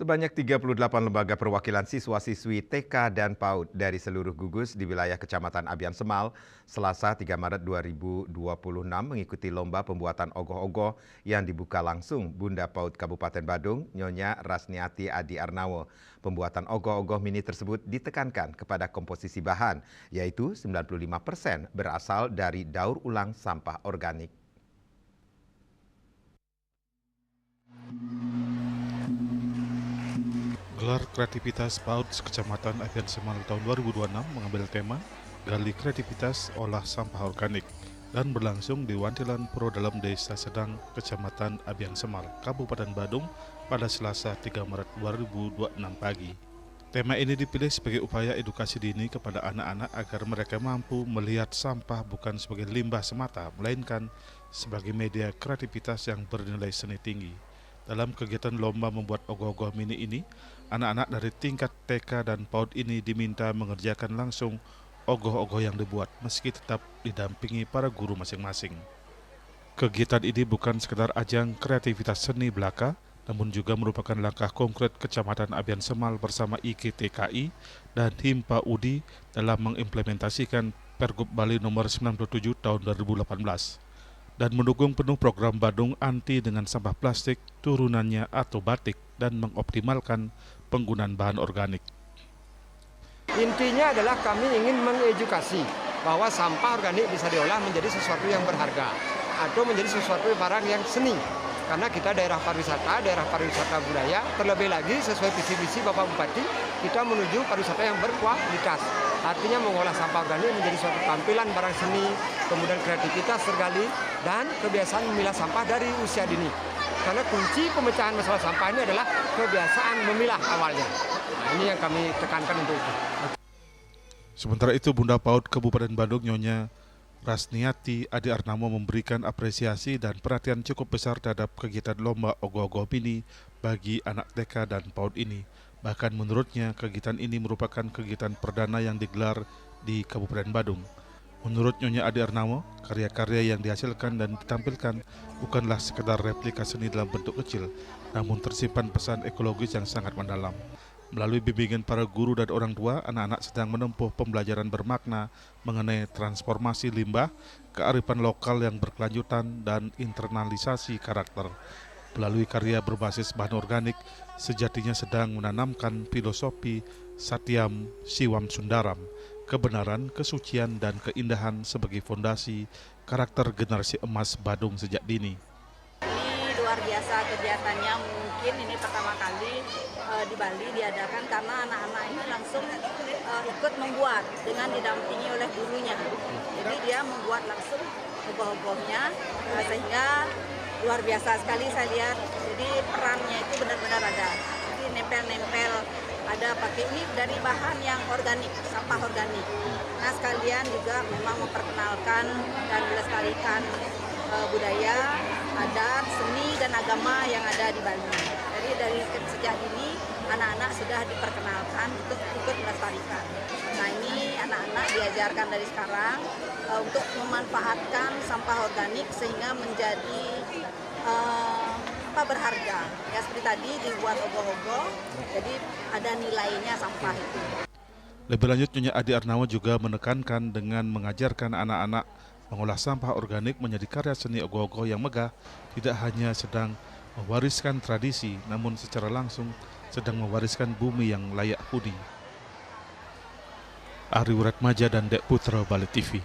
Sebanyak 38 lembaga perwakilan siswa-siswi TK dan PAUD dari seluruh gugus di wilayah Kecamatan Abian Semal, Selasa 3 Maret 2026 mengikuti lomba pembuatan ogoh-ogoh yang dibuka langsung Bunda PAUD Kabupaten Badung, Nyonya Rasniati Adi Arnawo. Pembuatan ogoh-ogoh mini tersebut ditekankan kepada komposisi bahan, yaitu 95% berasal dari daur ulang sampah organik. Gelar kreativitas PAUD Kecamatan Abian Semal tahun 2026 mengambil tema Gali Kreativitas Olah Sampah Organik dan berlangsung di Wantilan Pro Dalam Desa Sedang, Kecamatan Abian Semal, Kabupaten Badung pada Selasa 3 Maret 2026 pagi. Tema ini dipilih sebagai upaya edukasi dini kepada anak-anak agar mereka mampu melihat sampah bukan sebagai limbah semata, melainkan sebagai media kreativitas yang bernilai seni tinggi. Dalam kegiatan lomba membuat ogoh-ogoh mini ini, anak-anak dari tingkat TK dan PAUD ini diminta mengerjakan langsung ogoh-ogoh yang dibuat meski tetap didampingi para guru masing-masing. Kegiatan ini bukan sekedar ajang kreativitas seni belaka, namun juga merupakan langkah konkret Kecamatan Abian Semal bersama IGTKI dan Himpa UDI dalam mengimplementasikan Pergub Bali nomor 97 tahun 2018. Dan mendukung penuh program Badung Anti dengan sampah plastik, turunannya atau batik, dan mengoptimalkan penggunaan bahan organik. Intinya adalah kami ingin mengedukasi bahwa sampah organik bisa diolah menjadi sesuatu yang berharga atau menjadi sesuatu barang yang seni. Karena kita daerah pariwisata budaya, terlebih lagi sesuai visi-visi Bapak Bupati, kita menuju pariwisata yang berkualitas. Artinya mengolah sampah organik menjadi suatu tampilan barang seni, kemudian kreativitas tergali, dan kebiasaan memilah sampah dari usia dini. Karena kunci pemecahan masalah sampah ini adalah kebiasaan memilah awalnya. Nah, ini yang kami tekankan untuk itu. Sementara itu, Bunda PAUD Kabupaten Badung Nyonya Rasniati Adi Arnawo memberikan apresiasi dan perhatian cukup besar terhadap kegiatan lomba ogoh-ogoh mini bagi anak TK dan PAUD ini. Bahkan menurutnya kegiatan ini merupakan kegiatan perdana yang digelar di Kabupaten Badung. Menurut Nyonya Adi Arnawo, karya-karya yang dihasilkan dan ditampilkan bukanlah sekedar replika seni dalam bentuk kecil, namun tersimpan pesan ekologis yang sangat mendalam. Melalui bimbingan para guru dan orang tua, anak-anak sedang menempuh pembelajaran bermakna mengenai transformasi limbah, kearifan lokal yang berkelanjutan, dan internalisasi karakter. Melalui karya berbasis bahan organik, sejatinya sedang menanamkan filosofi Satyam Siwam Sundaram, kebenaran, kesucian, dan keindahan sebagai fondasi karakter generasi emas Badung sejak dini. Ini luar biasa kegiatannya, mungkin ini pertama kali di Bali diadakan karena anak-anak ini langsung ikut membuat dengan didampingi oleh gurunya. Jadi dia membuat langsung ogoh-ogohnya sehingga luar biasa sekali saya lihat. Jadi perannya itu benar-benar ada. Jadi nempel-nempel, ada pakai ini dari bahan yang organik, sampah organik. Nah sekalian juga memang memperkenalkan dan melestarikan budaya, adat, seni, dan agama yang ada di Bali. Jadi dari sejak dini anak-anak sudah diperkenalkan untuk ikut melestarikan. Nah ini anak-anak diajarkan dari sekarang untuk memanfaatkan sampah organik sehingga menjadi berharga. Ya seperti tadi dibuat ogoh-ogoh, jadi ada nilainya sampah itu. Lebih lanjut, Nyonya Adi Arnawo juga menekankan dengan mengajarkan anak-anak mengolah sampah organik menjadi karya seni ogoh-ogoh yang megah, tidak hanya sedang mewariskan tradisi, namun secara langsung sedang mewariskan bumi yang layak huni. Ari Wuratmaja dan Dek Putra, Bali TV.